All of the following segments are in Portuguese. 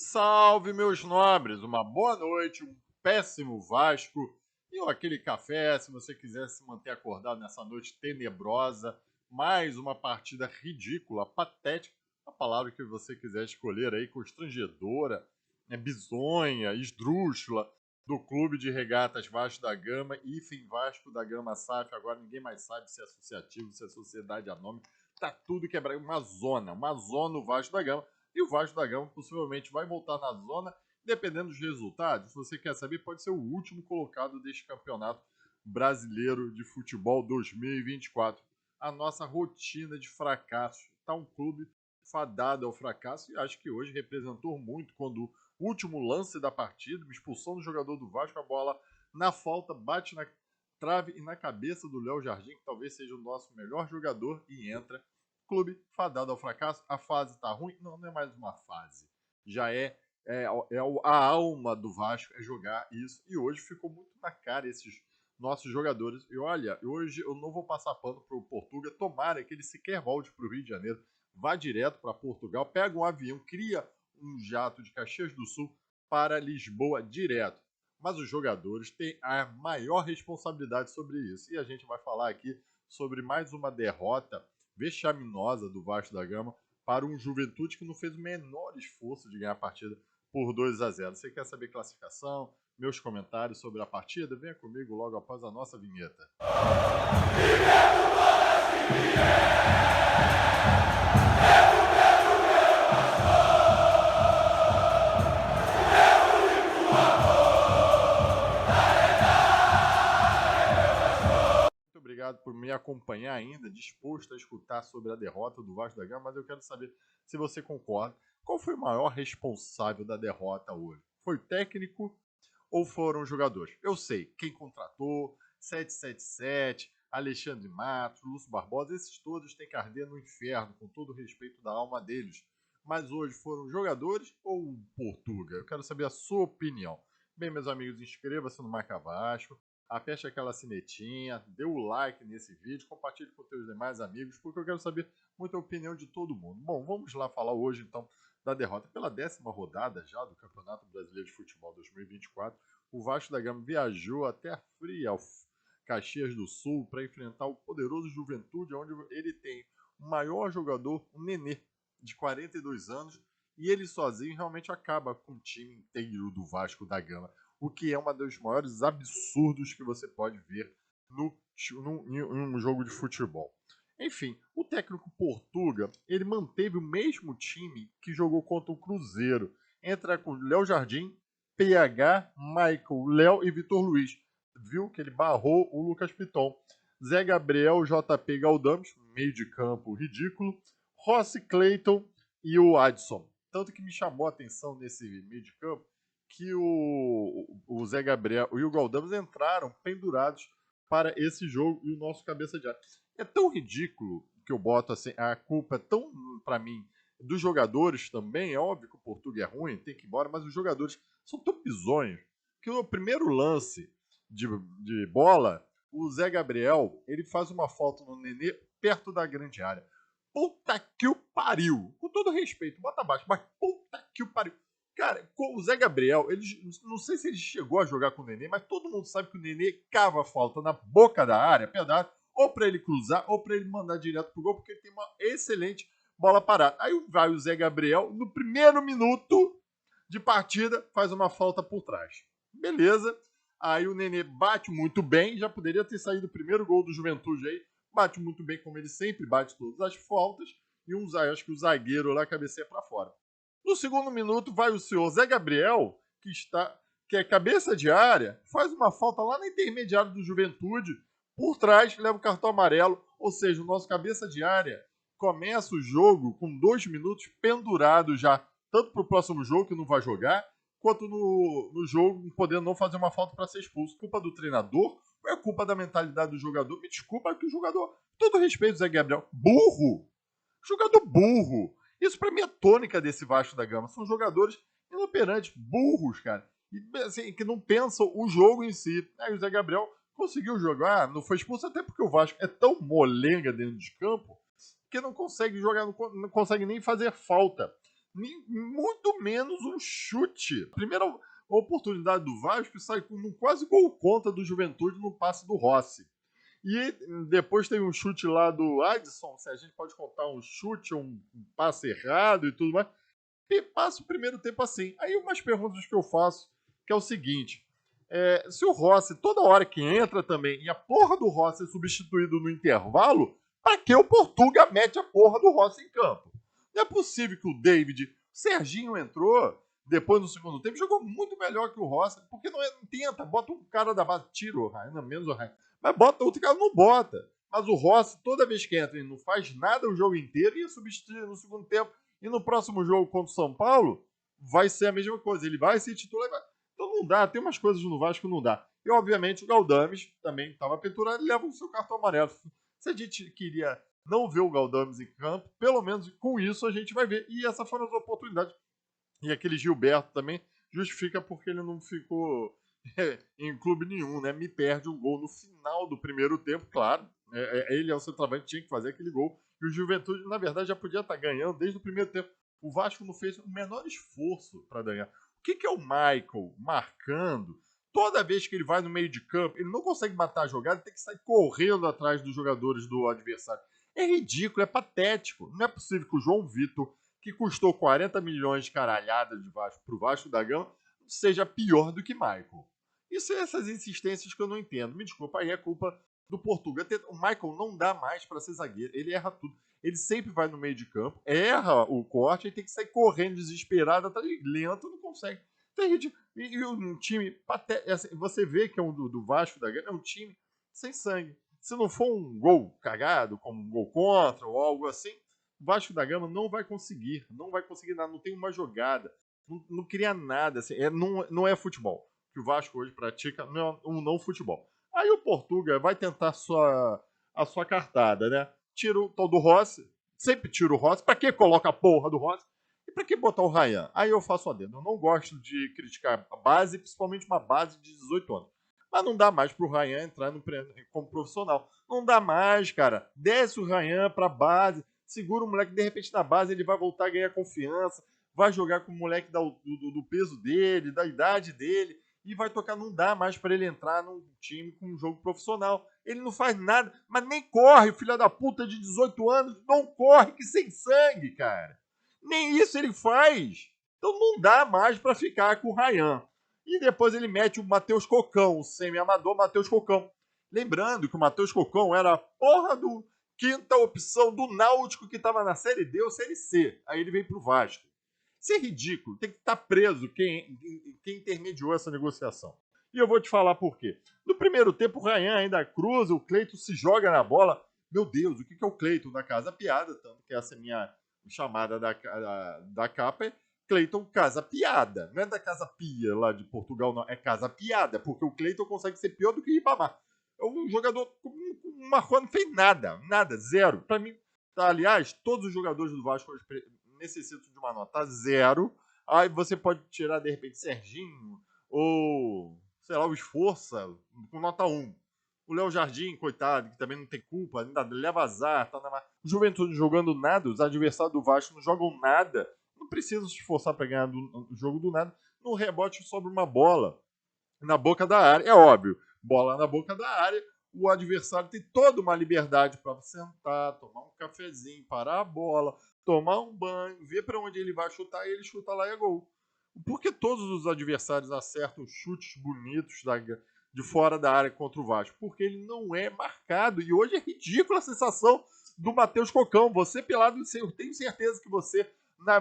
Salve, meus nobres! Uma boa noite, um péssimo Vasco e aquele café, se você quiser se manter acordado nessa noite tenebrosa. Mais uma partida ridícula, patética, a palavra que você quiser escolher aí, constrangedora, bizonha, esdrúxula, do Clube de Regatas Vasco da Gama, hífen Vasco da Gama SAF. Agora ninguém mais sabe se é associativo, se é sociedade anônima, tá tudo quebrado, uma zona o Vasco da Gama. E o Vasco da Gama possivelmente vai voltar na zona, dependendo dos resultados. Se você quer saber, pode ser o último colocado deste campeonato brasileiro de futebol 2024. A nossa rotina de fracasso. Está um clube fadado ao fracasso e acho que hoje representou muito quando o último lance da partida, expulsão do jogador do Vasco, a bola na falta bate na trave e na cabeça do Léo Jardim, que talvez seja o nosso melhor jogador, e entra. Clube fadado ao fracasso, a fase tá ruim. Não, não é mais uma fase. Já a alma do Vasco é jogar isso. E hoje ficou muito na cara esses nossos jogadores. E olha, hoje eu não vou passar pano pro Portuga. Tomara que ele sequer volte pro Rio de Janeiro. Vá direto para Portugal, pega um avião, cria um jato de Caxias do Sul para Lisboa direto. Mas os jogadores têm a maior responsabilidade sobre isso. E a gente vai falar aqui sobre mais uma derrota vexaminosa do Vasco da Gama para um Juventude que não fez o menor esforço de ganhar a partida por 2-0. Você quer saber classificação, meus comentários sobre a partida? Venha comigo logo após a nossa vinheta. Obrigado por me acompanhar ainda, disposto a escutar sobre a derrota do Vasco da Gama, mas eu quero saber se você concorda. Qual foi o maior responsável da derrota hoje? Foi o técnico ou foram os jogadores? Eu sei, quem contratou, 777, Alexandre Matos, Lúcio Barbosa, esses todos têm que arder no inferno, com todo o respeito da alma deles. Mas hoje foram os jogadores ou o Portuga? Eu quero saber a sua opinião. Bem, meus amigos, inscreva-se no Marca Vasco, aperte aquela sinetinha, dê o like nesse vídeo, compartilhe com seus demais amigos, porque eu quero saber muita opinião de todo mundo. Bom, vamos lá falar hoje, então, da derrota pela 10ª rodada já do Campeonato Brasileiro de Futebol 2024. O Vasco da Gama viajou até a fria Caxias do Sul para enfrentar o poderoso Juventude, onde ele tem o maior jogador, o Nenê, de 42 anos, e ele sozinho realmente acaba com o time inteiro do Vasco da Gama, o que é um dos maiores absurdos que você pode ver num jogo de futebol. Enfim, o técnico Portuga, ele manteve o mesmo time que jogou contra o Cruzeiro. Entra com Léo Jardim, PH, Michael, Léo e Vitor Luiz. Viu que ele barrou o Lucas Piton. Zé Gabriel, JP Galdames, meio de campo ridículo. Rossi Clayton e o Adson. Tanto que me chamou a atenção nesse meio de campo que o Zé Gabriel e o Galdames entraram pendurados para esse jogo e o nosso cabeça de área. É tão ridículo que eu boto assim, a culpa é tão, para mim, dos jogadores também. É óbvio que o Portuga é ruim, tem que ir embora, mas os jogadores são tão bizonhos que no primeiro lance de bola, o Zé Gabriel, ele faz uma falta no Nenê perto da grande área. Puta que o pariu! Com todo respeito, bota abaixo, mas puta que o pariu! Cara, o Zé Gabriel, ele, não sei se ele chegou a jogar com o Nenê, mas todo mundo sabe que o Nenê cava a falta na boca da área, pedaço, ou para ele cruzar, ou para ele mandar direto pro gol, porque ele tem uma excelente bola parada. Aí vai o Zé Gabriel, no primeiro minuto de partida, faz uma falta por trás. Beleza. Aí o Nenê bate muito bem, já poderia ter saído o primeiro gol do Juventude aí, bate muito bem, como ele sempre bate todas as faltas, e acho que o zagueiro lá cabeceia para fora. No segundo minuto vai o senhor Zé Gabriel, que é cabeça de área, faz uma falta lá na intermediária do Juventude, por trás, leva o cartão amarelo, ou seja, o nosso cabeça de área começa o jogo com 2 minutos pendurado já, tanto para o próximo jogo, que não vai jogar, quanto no jogo, podendo não fazer uma falta para ser expulso. Culpa do treinador ou é culpa da mentalidade do jogador? Me desculpa que o jogador, todo respeito, Zé Gabriel, burro! Jogador burro! Isso pra mim é tônica desse Vasco da Gama. São jogadores inoperantes, burros, cara. E, assim, que não pensam o jogo em si. Aí o Zé Gabriel conseguiu jogar, não foi expulso, até porque o Vasco é tão molenga dentro de campo que não consegue jogar, não consegue nem fazer falta Muito menos um chute. A primeira oportunidade do Vasco sai com um quase gol contra do Juventude no passe do Rossi. E depois tem um chute lá do Adson, se a gente pode contar um chute, um passe errado e tudo mais. E passa o primeiro tempo assim. Aí umas perguntas que eu faço, que é o seguinte. Se o Rossi, toda hora que entra também, e a porra do Rossi é substituído no intervalo, pra que o Portuga mete a porra do Rossi em campo? Não é possível que o David, o Serginho entrou depois no segundo tempo, jogou muito melhor que o Rossi, porque não tenta, bota um cara da base, tira o Raina, menos o Raina, mas bota outro cara, não bota. Mas o Rossi, toda vez que entra, ele não faz nada o jogo inteiro e é substituído no segundo tempo. E no próximo jogo contra o São Paulo, vai ser a mesma coisa. Ele vai ser titular. Então não dá, tem umas coisas no Vasco que não dá. E obviamente o Galdames também estava pendurado e leva o seu cartão amarelo. Se a gente queria não ver o Galdames em campo, pelo menos com isso a gente vai ver. E essa foram as oportunidades. E aquele Gilberto também justifica porque ele não ficou em clube nenhum, né? Me perde um gol no final do primeiro tempo, claro. Ele é o centroavante, tinha que fazer aquele gol. E o Juventude, na verdade, já podia estar ganhando desde o primeiro tempo. O Vasco não fez o menor esforço para ganhar. O que é o Michael marcando? Toda vez que ele vai no meio de campo, ele não consegue matar a jogada, ele tem que sair correndo atrás dos jogadores do adversário. É ridículo, é patético. Não é possível que o João Vitor, que custou 40 milhões de caralhadas de Vasco pro Vasco da Gama, seja pior do que Michael. Isso é essas insistências que eu não entendo. Me desculpa, aí é culpa do Portugal. O Michael não dá mais para ser zagueiro. Ele erra tudo. Ele sempre vai no meio de campo, erra o corte e tem que sair correndo desesperado, atrás, lento, não consegue. Então é ridículo. E um time patético. Assim, você vê que é um do Vasco da Gama, é um time sem sangue. Se não for um gol cagado, como um gol contra ou algo assim, o Vasco da Gama não vai conseguir. Não vai conseguir nada. Não tem uma jogada. Não cria nada. Assim, não é futebol. O que o Vasco hoje pratica não é um não futebol. Aí o Portuga vai tentar a sua cartada, né? Tira o tal do Rossi. Sempre tira o Rossi. Pra que coloca a porra do Rossi? E pra que botar o Ryan? Aí eu faço a dedo. Eu não gosto de criticar a base, principalmente uma base de 18 anos. Mas não dá mais pro Ryan entrar como profissional. Não dá mais, cara. Desce o Ryan pra base, segura o moleque, de repente na base ele vai voltar a ganhar confiança, vai jogar com o moleque do peso dele, da idade dele, e vai tocar. Não dá mais para ele entrar num time com um jogo profissional. Ele não faz nada, mas nem corre, filha da puta de 18 anos, não corre que sem sangue, cara. Nem isso ele faz. Então não dá mais para ficar com o Ryan. E depois ele mete o Matheus Cocão, o semi-amador Matheus Cocão. Lembrando que o Matheus Cocão era a porra do quinta opção do Náutico que estava na Série D ou Série C. Aí ele veio pro Vasco. Isso é ridículo. Tem que estar preso quem intermediou essa negociação. E eu vou te falar por quê. No primeiro tempo, o Ryan ainda cruza, o Cleiton se joga na bola. Meu Deus, o que é o Cleiton da Casa Piada? Tanto que essa é a minha chamada da capa é Cleiton Casa Piada. Não é da Casa Pia lá de Portugal, não. É Casa Piada, porque o Cleiton consegue ser pior do que o Ribamar. É um jogador. O Marconi não fez nada, zero. Para mim, tá, aliás, todos os jogadores do Vasco hoje necessitam de uma nota zero. Aí você pode tirar, de repente, Serginho ou, sei lá, o Esforça com nota 1. O Léo Jardim, coitado, que também não tem culpa, ainda leva azar. Tá na... Juventude jogando nada, os adversários do Vasco não jogam nada. Não precisa se esforçar para ganhar o jogo do nada. No rebote sobra uma bola na boca da área. É óbvio, bola na boca da área. O adversário tem toda uma liberdade para sentar, tomar um cafezinho, parar a bola, tomar um banho, ver para onde ele vai chutar e ele chuta lá e é gol. Por que todos os adversários acertam chutes bonitos de fora da área contra o Vasco? Porque ele não é marcado. E hoje é ridícula a sensação do Matheus Cocão. Você, pelado, eu tenho certeza que você,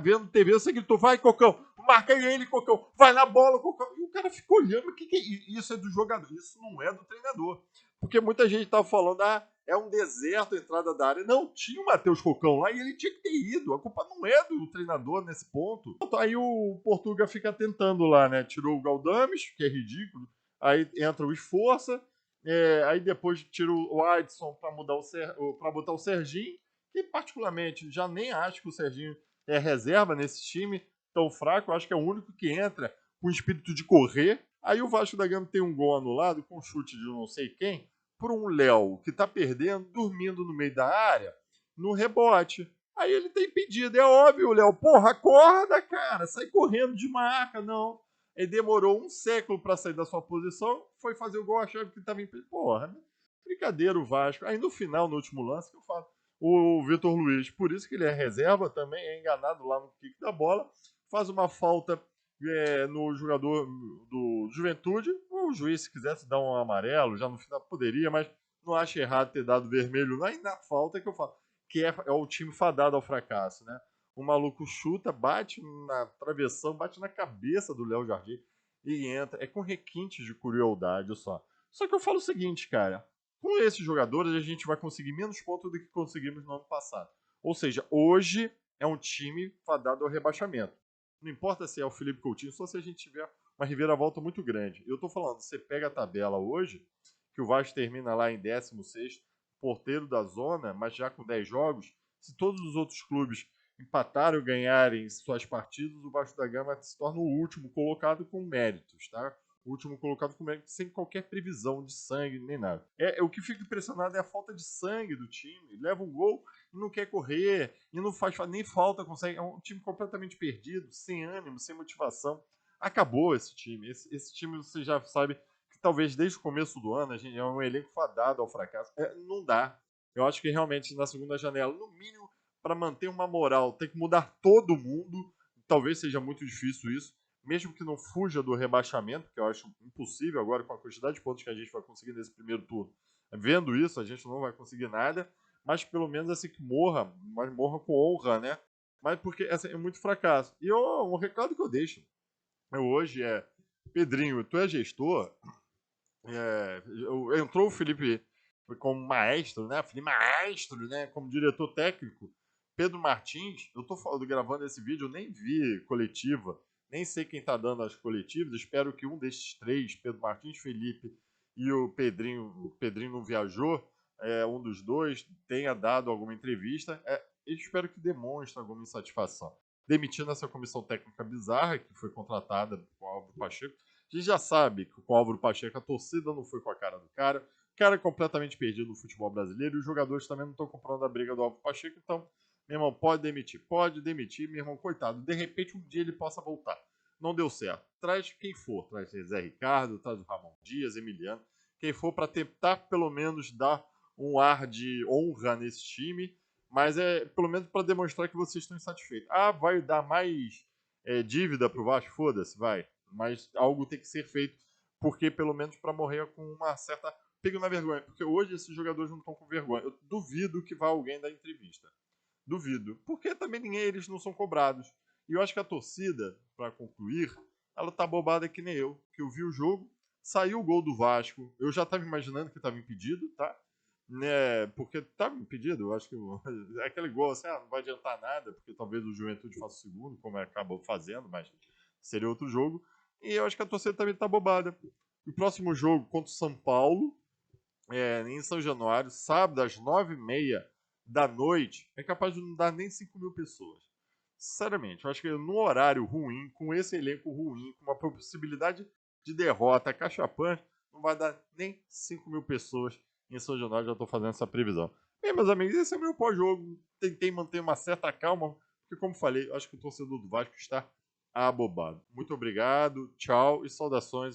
vendo TV, você gritou: vai, Cocão, marca ele, Cocão, vai na bola, Cocão. E o cara ficou olhando: o que é isso? É do jogador, isso não é do treinador. Porque muita gente estava falando: é um deserto a entrada da área. Não, tinha o Matheus Cocão lá e ele tinha que ter ido. A culpa não é do treinador nesse ponto. Aí o Portuga fica tentando lá, né? Tirou o Galdames, que é ridículo. Aí entra o Esforça. Aí depois tira o Adson para botar o Serginho, que particularmente já nem acho que o Serginho é reserva nesse time tão fraco. Eu acho que é o único que entra com o espírito de correr. Aí o Vasco da Gama tem um gol anulado com chute de não sei quem, por um Léo que tá perdendo, dormindo no meio da área, no rebote. Aí ele tem pedido, é óbvio, Léo. Porra, acorda, cara. Sai correndo de marca, não. Ele demorou um século para sair da sua posição, foi fazer o gol achando que estava impedido. Porra, né? Brincadeira o Vasco. Aí no final, no último lance, que eu falo, o Vitor Luiz, por isso que ele é reserva também, é enganado lá no kick da bola, faz uma falta no jogador do Juventude. O juiz, se quisesse dar um amarelo, já no final poderia, mas não acho errado ter dado vermelho lá. E na falta que eu falo, que é o time fadado ao fracasso, né? O maluco chuta, bate na travessão, bate na cabeça do Léo Jardim e entra. É com requintes de crueldade só. Só que eu falo o seguinte, cara. Com esses jogadores, a gente vai conseguir menos pontos do que conseguimos no ano passado. Ou seja, hoje é um time fadado ao rebaixamento. Não importa se é o Felipe Coutinho, só se a gente tiver uma reviravolta muito grande. Eu tô falando, você pega a tabela hoje, que o Vasco termina lá em 16º, porteiro da zona, mas já com 10 jogos. Se todos os outros clubes empatarem ou ganharem suas partidas, o Vasco da Gama se torna o último colocado com méritos, tá? O último colocado com méritos, sem qualquer previsão de sangue nem nada. O que fica impressionado é a falta de sangue do time. Leva um gol e não quer correr, e não faz nem falta, consegue. É um time completamente perdido, sem ânimo, sem motivação. Acabou esse time. Esse time você já sabe que talvez desde o começo do ano a gente é um elenco fadado ao fracasso. Não dá. Eu acho que realmente na segunda janela, no mínimo, para manter uma moral, tem que mudar todo mundo. Talvez seja muito difícil isso, mesmo que não fuja do rebaixamento, que eu acho impossível agora com a quantidade de pontos que a gente vai conseguir nesse primeiro turno. Vendo isso, a gente não vai conseguir nada, mas pelo menos assim que morra, mas morra com honra, né? Mas porque assim, é muito fracasso. E um recado que eu deixo hoje é: Pedrinho, tu é gestor, entrou o Felipe como maestro, né? Felipe maestro, né? Como diretor técnico. Pedro Martins, eu tô gravando esse vídeo, eu nem vi coletiva, nem sei quem tá dando as coletivas. Espero que um desses três, Pedro Martins, Felipe e o Pedrinho não viajou, um dos dois tenha dado alguma entrevista. Eu espero que demonstre alguma insatisfação. Demitindo essa comissão técnica bizarra que foi contratada com o Álvaro Pacheco. A gente já sabe que com o Álvaro Pacheco a torcida não foi com a cara do cara. O cara é completamente perdido no futebol brasileiro e os jogadores também não estão comprando a briga do Álvaro Pacheco. Então, meu irmão, pode demitir, meu irmão, coitado. De repente, um dia ele possa voltar. Não deu certo. Traz quem for. Traz Zé Ricardo, traz o Ramon Dias, Emiliano. Quem for para tentar, pelo menos, dar um ar de honra nesse time. Mas é pelo menos para demonstrar que vocês estão insatisfeitos. Ah, vai dar mais dívida pro Vasco? Foda-se, vai. Mas algo tem que ser feito, porque pelo menos para morrer com uma certa pega na vergonha. Porque hoje esses jogadores não estão com vergonha. Eu duvido que vá alguém dar entrevista. Duvido. Porque também eles não são cobrados. E eu acho que a torcida, para concluir, ela tá bobada que nem eu. Que eu vi o jogo, saiu o gol do Vasco. Eu já tava imaginando que estava impedido, tá? Né, porque estava impedido. Eu acho que é aquele gol assim, não vai adiantar nada, porque talvez o Juventude faça o segundo, como acabou fazendo, mas seria outro jogo. E eu acho que a torcida também tá bobada. O próximo jogo contra o São Paulo, em São Januário, sábado às 9h30 da noite, é capaz de não dar nem 5 mil pessoas. Sinceramente, eu acho que no horário ruim, com esse elenco ruim, com uma possibilidade de derrota cachapante, não vai dar nem 5 mil pessoas em São Januário. Já estou fazendo essa previsão. Bem, meus amigos, esse é o meu pós-jogo. Tentei manter uma certa calma, porque, como falei, eu acho que o torcedor do Vasco está abobado. Muito obrigado, tchau e saudações